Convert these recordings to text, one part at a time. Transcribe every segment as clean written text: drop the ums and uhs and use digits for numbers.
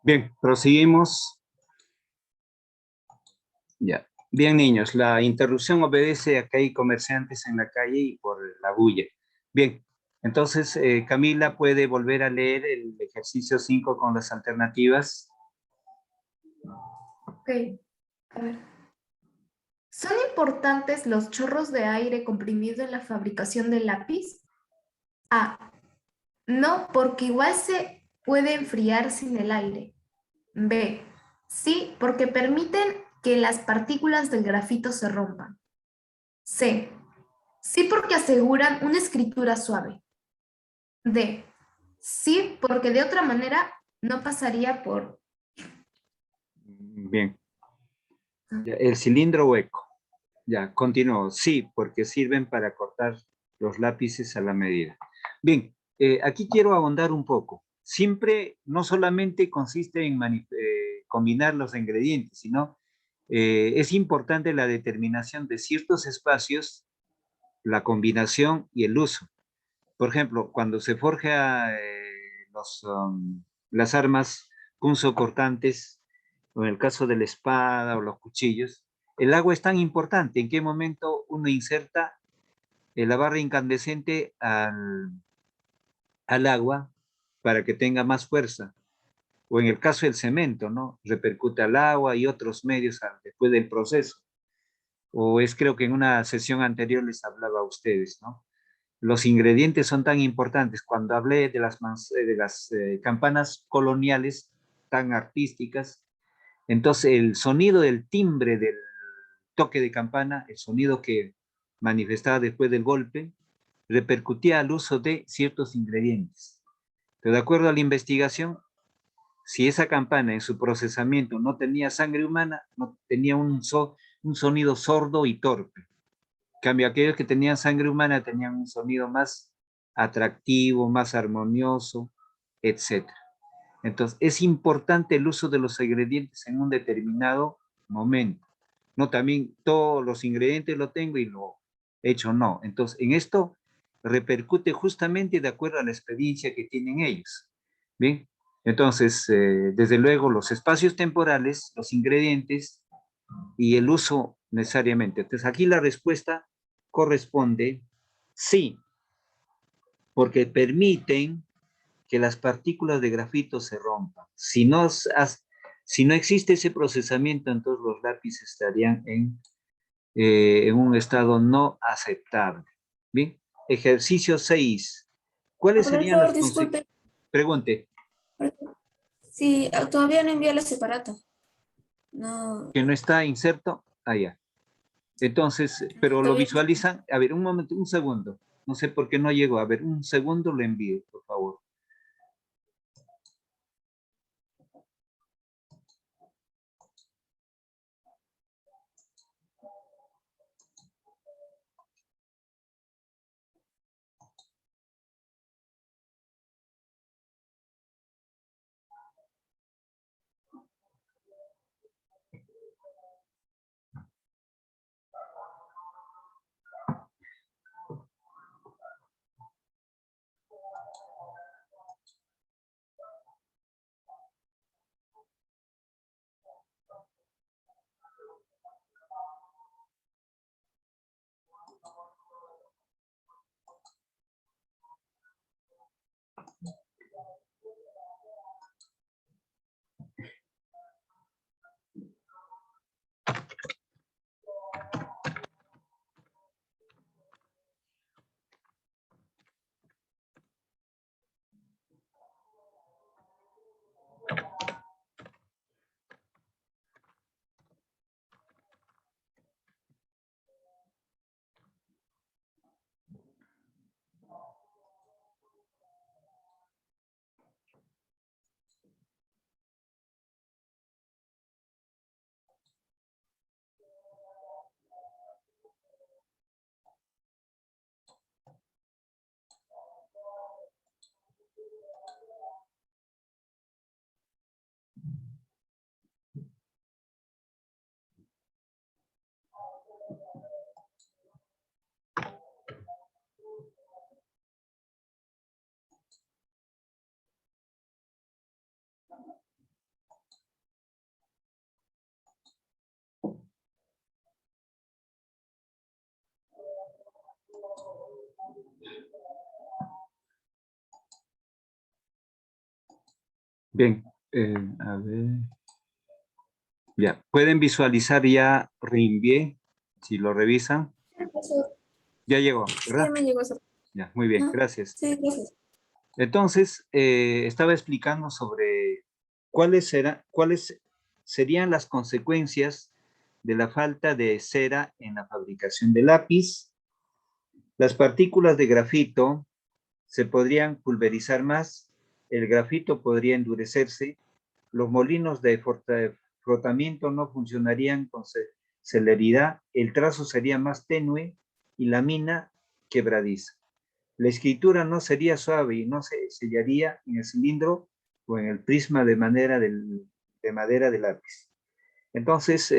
Bien, proseguimos. Ya. Bien, niños, la interrupción obedece a que hay comerciantes en la calle y por la bulla. Bien, entonces Camila puede volver a leer el ejercicio 5 con las alternativas. Ok, a ver. ¿Son importantes los chorros de aire comprimido en la fabricación del lápiz? A. No, porque igual se puede enfriar sin el aire. B. Sí, porque permiten que las partículas del grafito se rompan. C. Sí, porque aseguran una escritura suave. D. Sí, porque de otra manera no pasaría por... Bien. Ya, el cilindro hueco. Ya, continúo. Sí, porque sirven para cortar los lápices a la medida. Bien, aquí quiero ahondar un poco. Siempre, no solamente consiste en combinar los ingredientes, sino es importante la determinación de ciertos espacios, la combinación y el uso. Por ejemplo, cuando se forja las armas punzocortantes, o en el caso de la espada o los cuchillos, el agua es tan importante. ¿En qué momento uno inserta la barra incandescente al agua para que tenga más fuerza? O en el caso del cemento, ¿no? Repercute al agua y otros medios después del proceso. O es creo que en una sesión anterior les hablaba a ustedes, ¿no? Los ingredientes son tan importantes. Cuando hablé de las campanas coloniales tan artísticas, entonces el sonido del timbre del toque de campana, el sonido que manifestaba después del golpe, repercutía al uso de ciertos ingredientes. Pero de acuerdo a la investigación, si esa campana en su procesamiento no tenía sangre humana, no tenía un sonido sordo y torpe. En cambio, aquellos que tenían sangre humana tenían un sonido más atractivo, más armonioso, etc. Entonces, es importante el uso de los ingredientes en un determinado momento. No, también todos los ingredientes lo tengo y lo he hecho, no. Entonces, en esto repercute justamente de acuerdo a la experiencia que tienen ellos. Bien, entonces, desde luego, los espacios temporales, los ingredientes y el uso necesariamente. Entonces, aquí la respuesta corresponde sí, porque permiten que las partículas de grafito se rompan. Si no existe ese procesamiento, entonces los lápices estarían en un estado no aceptable. Bien, ejercicio 6. ¿Cuáles serían Profesor, las disculpe. consecuencias? Pregunte. Sí, todavía no envié la separata. No, ¿Que no está inserto? Ah, ya. Entonces, pero lo todavía no. visualizan. A ver, un momento, un segundo. No sé por qué no llegó. A ver, un segundo lo envío, por favor. Bien, a ver. Ya, pueden visualizar ya Rimbié, si lo revisan. Profesor, Ya llegó, sí, ¿verdad? ya me llegó eso. Ya, muy bien, ¿No? gracias. Sí, gracias. Entonces, estaba explicando sobre cuáles serían las consecuencias de la falta de cera en la fabricación de lápiz. Las partículas de grafito se podrían pulverizar más, el grafito podría endurecerse, los molinos de frotamiento no funcionarían con celeridad, el trazo sería más tenue y la mina quebradiza. La escritura no sería suave y no se sellaría en el cilindro o en el prisma de madera de lápiz. Entonces,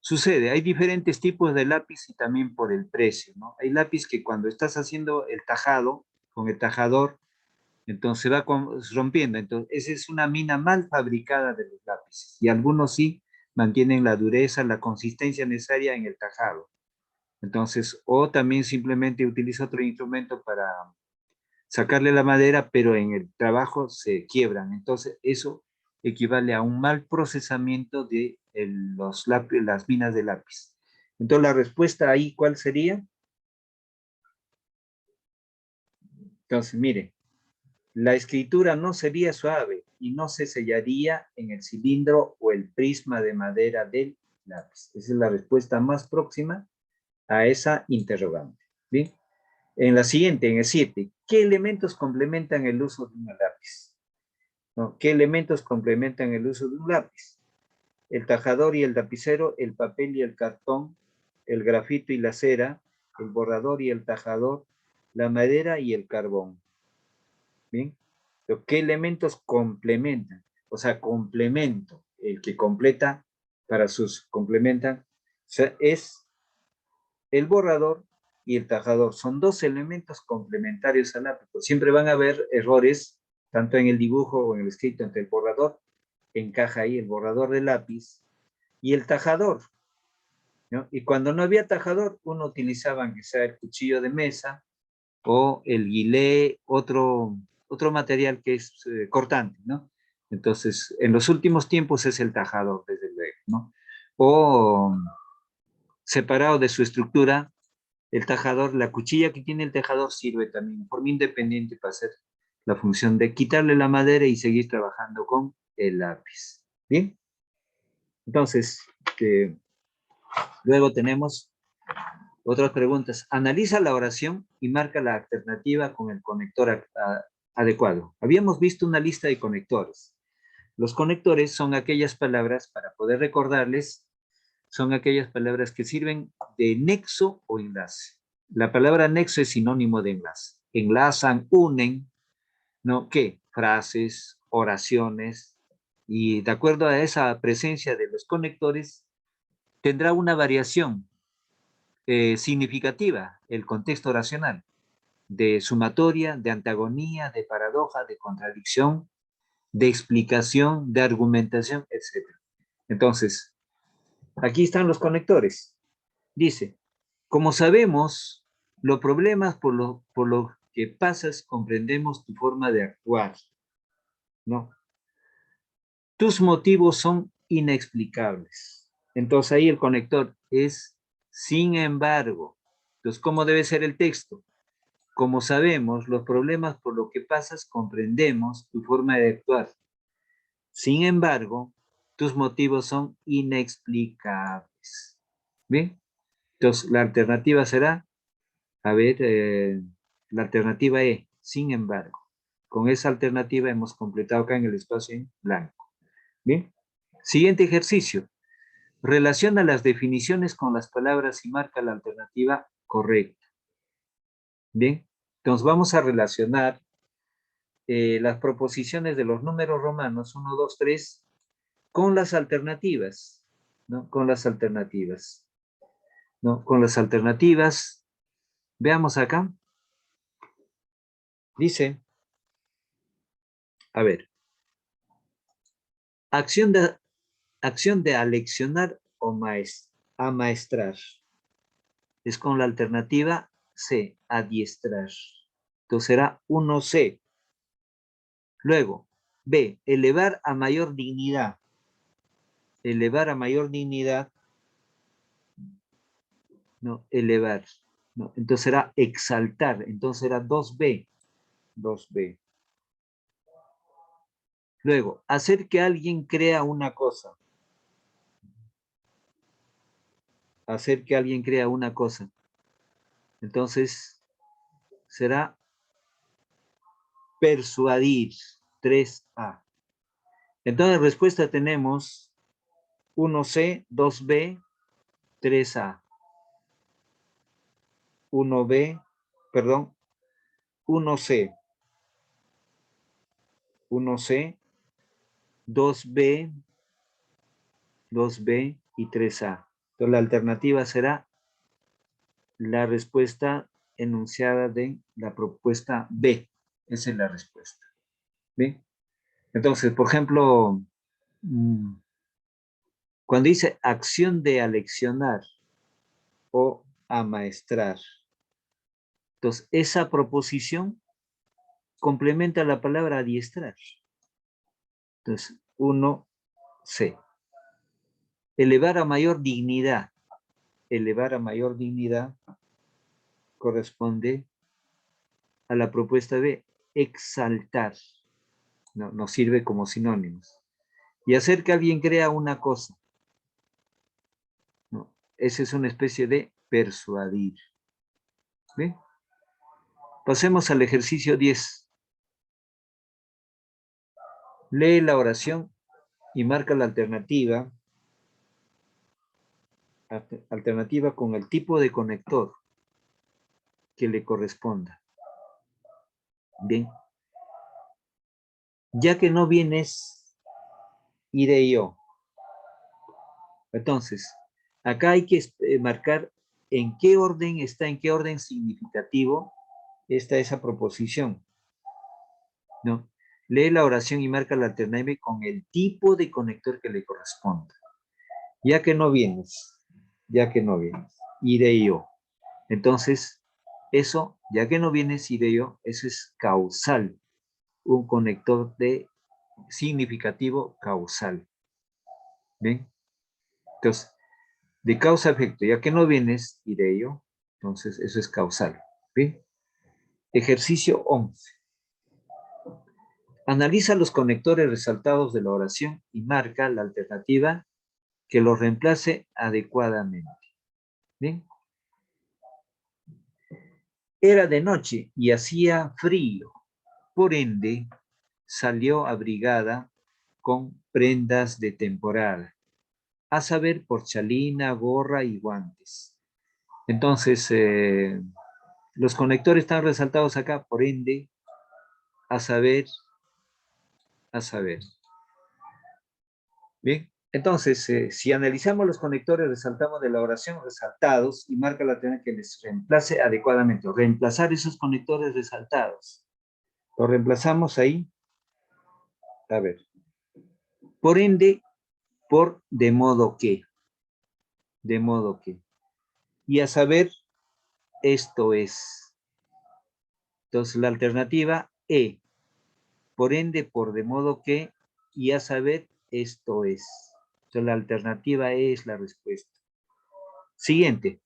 sucede, hay diferentes tipos de lápiz y también por el precio, ¿no? Hay lápiz que cuando estás haciendo el tajado, con el tajador, entonces se va rompiendo. Entonces, esa es una mina mal fabricada de los lápices. Y algunos sí mantienen la dureza, la consistencia necesaria en el tajado. Entonces, o también simplemente utiliza otro instrumento para sacarle la madera, pero en el trabajo se quiebran. Entonces, eso equivale a un mal procesamiento de las minas de lápiz. Entonces, la respuesta ahí, ¿cuál sería? Entonces, mire, la escritura no sería suave y no se sellaría en el cilindro o el prisma de madera del lápiz. Esa es la respuesta más próxima a esa interrogante. ¿Bien? En la siguiente, en el 7, ¿qué elementos complementan el uso de un lápiz? ¿No? ¿Qué elementos complementan el uso de un lápiz? El tajador y el lapicero, el papel y el cartón, el grafito y la cera, el borrador y el tajador, la madera y el carbón. ¿Bien? Pero ¿qué elementos complementan? O sea, complemento, el que completa para sus complementan, o sea, es el borrador y el tajador. Son dos elementos complementarios al lápiz. Siempre van a haber errores, tanto en el dibujo o en el escrito, entre el borrador, encaja ahí el borrador de lápiz, y el tajador, ¿no? Y cuando no había tajador, uno utilizaba que sea el cuchillo de mesa o el guilé, otro material que es cortante, ¿no? Entonces, en los últimos tiempos es el tajador, desde luego, ¿no? O separado de su estructura, el tajador, la cuchilla que tiene el tajador sirve también de forma independiente para hacer la función de quitarle la madera y seguir trabajando con el lápiz. ¿Bien? Entonces, luego tenemos otras preguntas. Analiza la oración y marca la alternativa con el conector adecuado. Habíamos visto una lista de conectores. Los conectores son aquellas palabras, para poder recordarles, son aquellas palabras que sirven de nexo o enlace. La palabra nexo es sinónimo de enlace. Enlazan, unen, ¿no? ¿Qué? Frases, oraciones, y de acuerdo a esa presencia de los conectores, tendrá una variación significativa el contexto oracional, de sumatoria, de antagonía, de paradoja, de contradicción, de explicación, de argumentación, etc. Entonces, aquí están los conectores. Dice, como sabemos, los problemas por lo que pasas comprendemos tu forma de actuar, ¿no? Tus motivos son inexplicables. Entonces ahí el conector es sin embargo. Entonces, ¿cómo debe ser el texto? Como sabemos, los problemas por lo que pasas comprendemos tu forma de actuar. Sin embargo, tus motivos son inexplicables. ¿Bien? Entonces, la alternativa será, a ver, la alternativa E, sin embargo. Con esa alternativa hemos completado acá en el espacio en blanco. Bien. Siguiente ejercicio. Relaciona las definiciones con las palabras y marca la alternativa correcta. Bien. Entonces vamos a relacionar las proposiciones de los números romanos 1, 2, 3 con las alternativas, ¿no? Con las alternativas, ¿no? Con las alternativas. Veamos acá. Dice, a ver, acción de aleccionar o amaestrar. Es con la alternativa C, adiestrar. Entonces será 1C. Luego, B, elevar a mayor dignidad. Elevar a mayor dignidad. No, elevar. No, entonces será exaltar. Entonces será 2B. 2B. Luego, hacer que alguien crea una cosa. Hacer que alguien crea una cosa. Entonces, será persuadir. 3A. Entonces, respuesta tenemos 1C, 2B, 3A. 1B, perdón, 1C. 1C, 2B, 2B y 3A. Entonces, la alternativa será la respuesta enunciada de la propuesta B. Esa es la respuesta. ¿Bien? Entonces, por ejemplo, cuando dice acción de aleccionar o amaestrar, entonces esa proposición complementa la palabra adiestrar. Entonces, 1C. Elevar a mayor dignidad. Elevar a mayor dignidad corresponde a la propuesta de exaltar. No, nos sirve como sinónimos. Y hacer que alguien crea una cosa. No, esa es una especie de persuadir. ¿Ve? Pasemos al ejercicio 10. Lee la oración y marca la alternativa. Alternativa con el tipo de conector que le corresponda. Bien. Ya que no vienes, iré yo. Entonces, acá hay que marcar en qué orden está, en qué orden significativo está esa proposición. ¿No? Lee la oración y marca la alternativa con el tipo de conector que le corresponda. Ya que no vienes, iré yo. Entonces, eso, ya que no vienes, iré yo, eso es causal. Un conector de significativo causal. ¿Bien? Entonces, de causa a efecto, ya que no vienes, iré yo. Entonces, eso es causal. ¿Bien? Ejercicio 11. Analiza los conectores resaltados de la oración y marca la alternativa que los reemplace adecuadamente. ¿Bien? Era de noche y hacía frío. Por ende, salió abrigada con prendas de temporada, a saber, por chalina, gorra y guantes. Entonces, los conectores están resaltados acá, por ende, a saber. Bien, entonces, si analizamos los conectores, resaltamos de la oración resaltados y marca la alternativa que les reemplace adecuadamente. Reemplazar esos conectores resaltados. Lo reemplazamos ahí. A ver. Por ende, por de modo que. De modo que. Y a saber, esto es. Entonces, la alternativa E. Por ende, por de modo que, y a saber, esto es. Entonces, la alternativa E es la respuesta. Siguiente.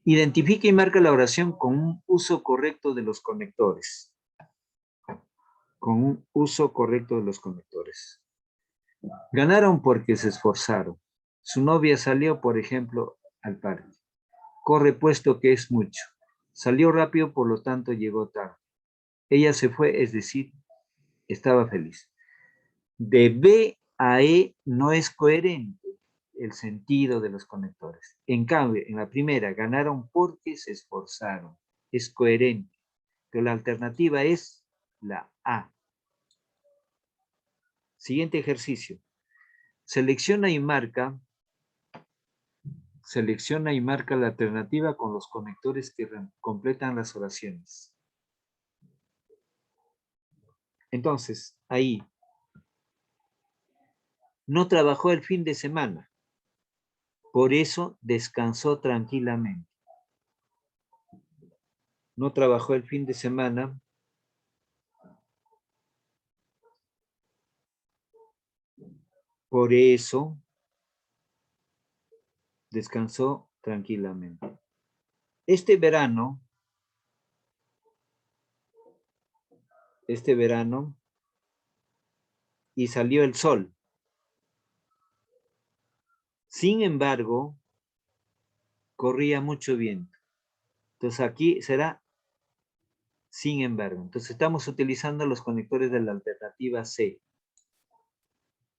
Identifica y marca la oración con un uso correcto de los conectores. Con un uso correcto de los conectores. Ganaron porque se esforzaron. Su novia salió, por ejemplo, al parque. Corre puesto que es mucho. Salió rápido, por lo tanto llegó tarde. Ella se fue, es decir, estaba feliz. De B a E no es coherente el sentido de los conectores. En cambio, en la primera, ganaron porque se esforzaron. Es coherente. Pero la alternativa es la A. Siguiente ejercicio. Selecciona y marca la alternativa con los conectores que completan las oraciones. Entonces, ahí, no trabajó el fin de semana, por eso descansó tranquilamente. No trabajó el fin de semana, Por eso descansó tranquilamente. Este verano, y salió el sol. Sin embargo, corría mucho viento. Entonces aquí será sin embargo. Entonces estamos utilizando los conectores de la alternativa C.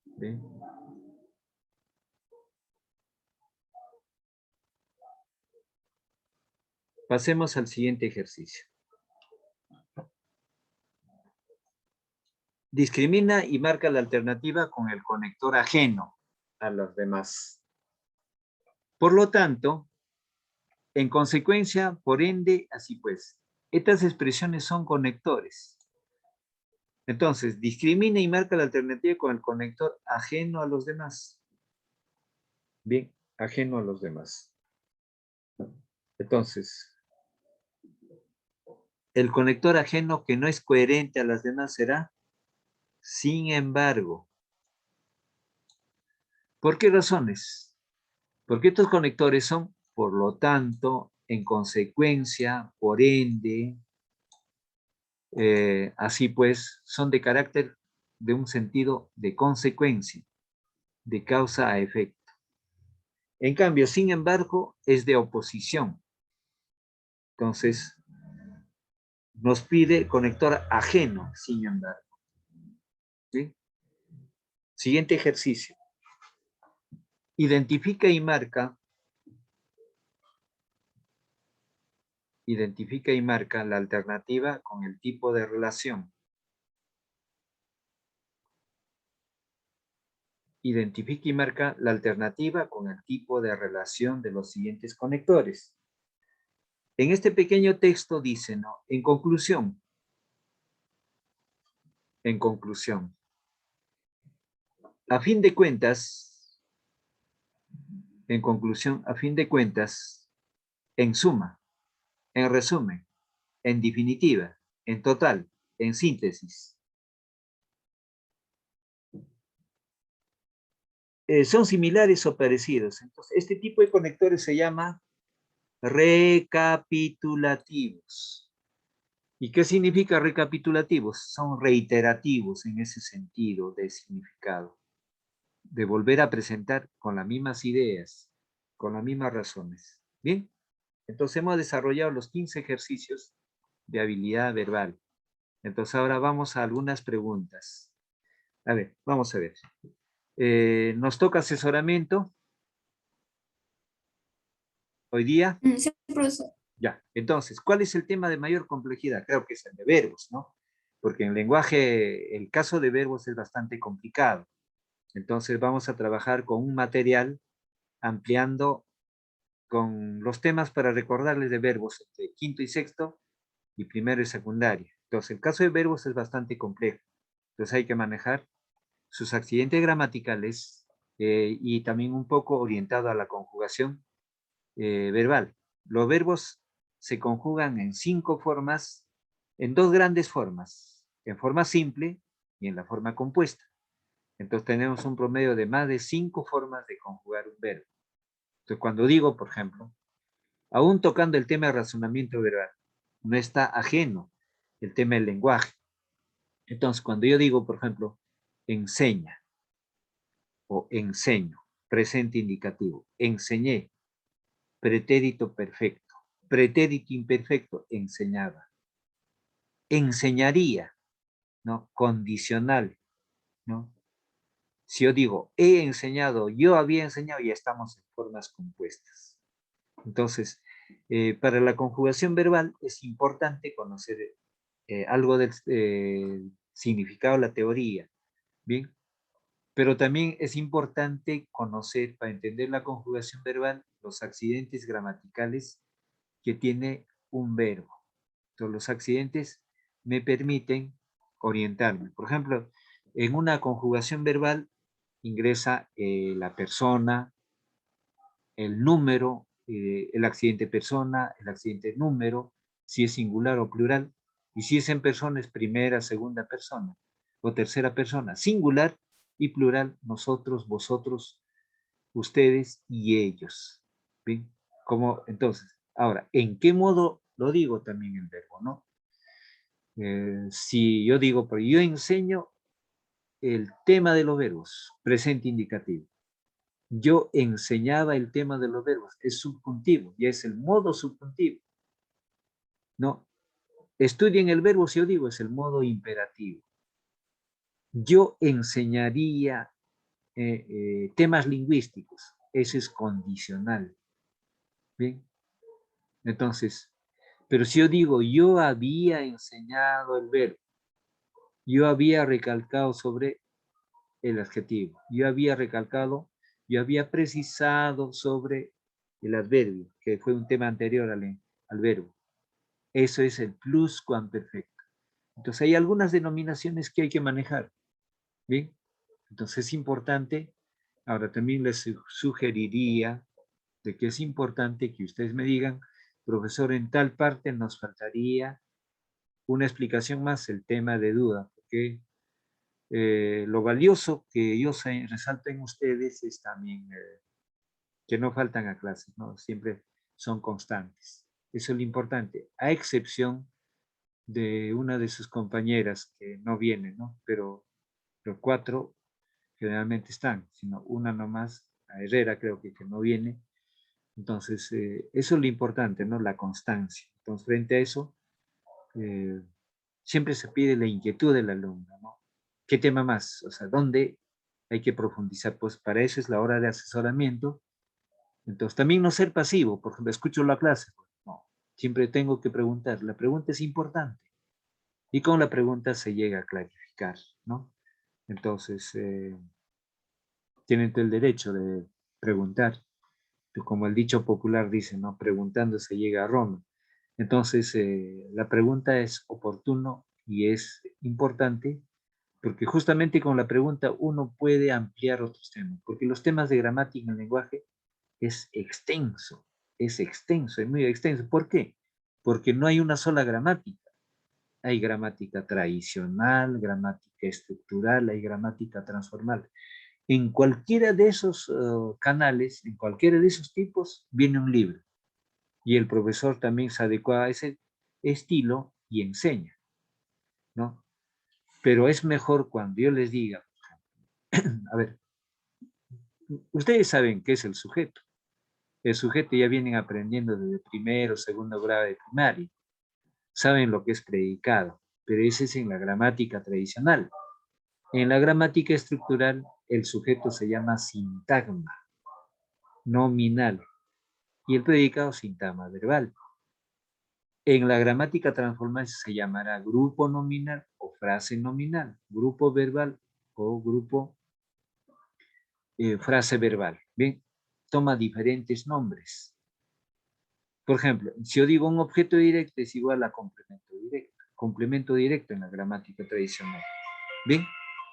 ¿Ven? Pasemos al siguiente ejercicio. Discrimina y marca la alternativa con el conector ajeno a los demás. Por lo tanto, en consecuencia, por ende, así pues, estas expresiones son conectores. Entonces, discrimina y marca la alternativa con el conector ajeno a los demás. Bien, ajeno a los demás. Entonces, el conector ajeno que no es coherente a las demás será sin embargo. ¿Por qué razones? Porque estos conectores son, por lo tanto, en consecuencia, por ende, así pues, son de carácter de un sentido de consecuencia, de causa a efecto. En cambio, sin embargo, es de oposición. Entonces, nos pide conector ajeno, sin embargo. ¿Sí? Siguiente ejercicio. Identifica y marca la alternativa con el tipo de relación. Identifica y marca la alternativa con el tipo de relación de los siguientes conectores. En este pequeño texto dice, ¿no? En conclusión, a fin de cuentas, en suma, en resumen, en definitiva, en total, en síntesis. Son similares o parecidos. Entonces, este tipo de conectores se llama recapitulativos. ¿Y qué significa recapitulativos? Son reiterativos en ese sentido de significado, de volver a presentar con las mismas ideas, con las mismas razones. Bien, entonces hemos desarrollado los 15 ejercicios de habilidad verbal. Entonces ahora vamos a algunas preguntas. A ver, vamos a ver. Nos toca asesoramiento hoy día. Sí, profesor. Ya, entonces, ¿cuál es el tema de mayor complejidad? Creo que es el de verbos, ¿no? Porque en lenguaje, el caso de verbos es bastante complicado. Entonces vamos a trabajar con un material ampliando con los temas para recordarles de verbos entre quinto y sexto y primero y secundario. Entonces, el caso de verbos es bastante complejo. Entonces hay que manejar sus accidentes gramaticales y también un poco orientado a la conjugación verbal. Los verbos se conjugan en 5 formas, en 2 grandes formas, en forma simple y en la forma compuesta. Entonces tenemos un promedio de más de 5 formas de conjugar un verbo. Entonces cuando digo, por ejemplo, aún tocando el tema de razonamiento verbal, no está ajeno el tema del lenguaje. Entonces cuando yo digo, por ejemplo, enseña o enseño, presente indicativo, enseñé, pretérito perfecto, pretérito imperfecto, enseñaba, enseñaría, ¿no? Condicional, ¿no? Si yo digo, he enseñado, yo había enseñado, ya estamos en formas compuestas. Entonces, para la conjugación verbal es importante conocer algo del significado de la teoría, ¿bien? Pero también es importante conocer, para entender la conjugación verbal, los accidentes gramaticales que tiene un verbo. Entonces, los accidentes me permiten orientarme. Por ejemplo, en una conjugación verbal ingresa la persona, el número, el accidente persona, el accidente número, si es singular o plural, y si es en persona es primera, segunda persona o tercera persona. Singular Y plural, nosotros, vosotros, ustedes y ellos. ¿Bien? Como, entonces, ahora, ¿en qué modo lo digo también el verbo, no? Si yo digo, pero yo enseño el tema de los verbos, presente indicativo. Yo enseñaba el tema de los verbos, es subjuntivo, ya es el modo subjuntivo. No, estudien el verbo, si yo digo, es el modo imperativo. Yo enseñaría temas lingüísticos, ese es condicional. Bien, entonces, pero si yo digo, yo había enseñado el verbo, yo había recalcado sobre el adjetivo, yo había recalcado, yo había precisado sobre el adverbio, que fue un tema anterior al verbo. Eso es el pluscuamperfecto. Entonces hay algunas denominaciones que hay que manejar. ¿Bien? Entonces es importante, ahora también les sugeriría de que es importante que ustedes me digan, profesor, en tal parte nos faltaría una explicación más, el tema de duda, porque lo valioso que yo resalto en ustedes es también que no faltan a clases, ¿no? Siempre son constantes. Eso es lo importante, a excepción de una de sus compañeras que no viene, ¿no? Pero los 4 generalmente están, sino una nomás, a Herrera creo que no viene. Entonces, eso es lo importante, ¿no? La constancia. Entonces, frente a eso, eh, siempre se pide la inquietud del alumno, ¿no? ¿Qué tema más? O sea, ¿dónde hay que profundizar? Pues para eso es la hora de asesoramiento. Entonces, también no ser pasivo, por ejemplo, escucho la clase, pues, no, siempre tengo que preguntar. La pregunta es importante y con la pregunta se llega a clarificar, ¿no? Entonces, tienen todo el derecho de preguntar. Como el dicho popular dice, ¿no? Preguntando se llega a Roma. Entonces, la pregunta es oportuno y es importante porque justamente con la pregunta uno puede ampliar otros temas, porque los temas de gramática en el lenguaje es extenso, es muy extenso. ¿Por qué? Porque no hay una sola gramática. Hay gramática tradicional, gramática estructural, hay gramática transformal. En cualquiera de esos canales, en cualquiera de esos tipos, viene un libro. Y el profesor también se adecua a ese estilo y enseña, ¿no? Pero es mejor cuando yo les diga, a ver, ustedes saben qué es el sujeto. El sujeto ya vienen aprendiendo desde primero, segundo grado de primaria. Saben lo que es predicado, pero ese es en la gramática tradicional. En la gramática estructural, el sujeto se llama sintagma nominal y el predicado sintagma verbal. En la gramática transformal se llamará grupo nominal o frase nominal, grupo verbal o grupo frase verbal. Bien, toma diferentes nombres. Por ejemplo, si yo digo un objeto directo es igual a complemento directo en la gramática tradicional. Bien,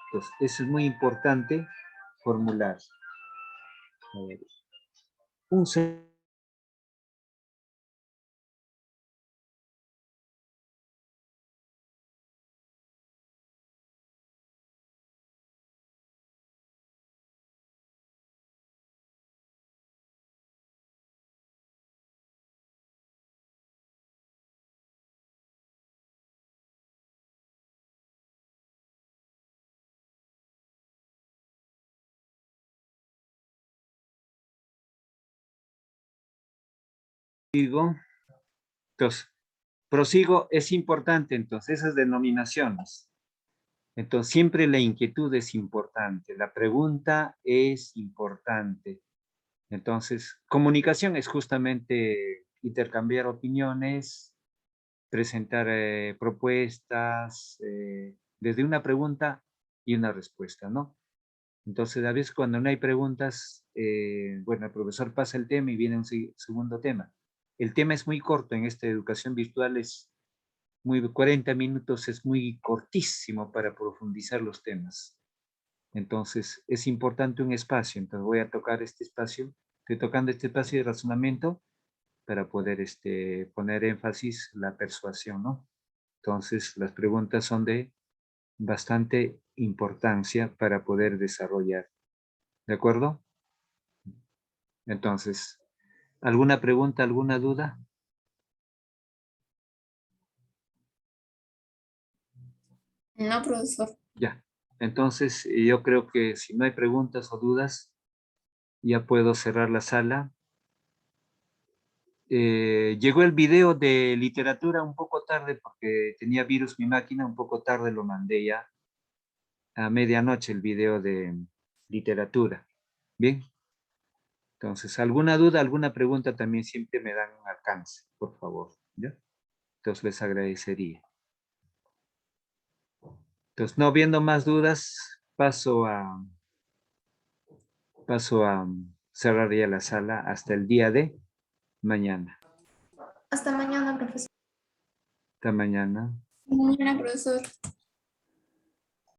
entonces eso es muy importante formular. A ver, un digo, entonces, prosigo, es importante, entonces, esas denominaciones. Entonces, siempre la inquietud es importante, la pregunta es importante. Entonces, comunicación es justamente intercambiar opiniones, presentar propuestas, desde una pregunta y una respuesta, ¿no? Entonces, a veces cuando no hay preguntas, bueno, el profesor pasa el tema y viene un segundo tema. El tema es muy corto en esta educación virtual, es muy 40 minutos, es muy cortísimo para profundizar los temas. Entonces, es importante un espacio. Entonces, voy a tocar este espacio, estoy tocando este espacio de razonamiento para poder poner énfasis la persuasión, ¿no? Entonces, las preguntas son de bastante importancia para poder desarrollar. ¿De acuerdo? Entonces, ¿alguna pregunta, alguna duda? No, profesor. Ya. Entonces, yo creo que si no hay preguntas o dudas, ya puedo cerrar la sala. Llegó el video de literatura un poco tarde porque tenía virus mi máquina, un poco tarde lo mandé ya a medianoche el video de literatura. Bien. Entonces, alguna duda, alguna pregunta también siempre me dan un alcance, por favor. ¿Ya? Entonces, les agradecería. Entonces, no viendo más dudas, paso a cerrar ya la sala hasta el día de mañana. Hasta mañana, profesor. Hasta mañana. Mañana, profesor.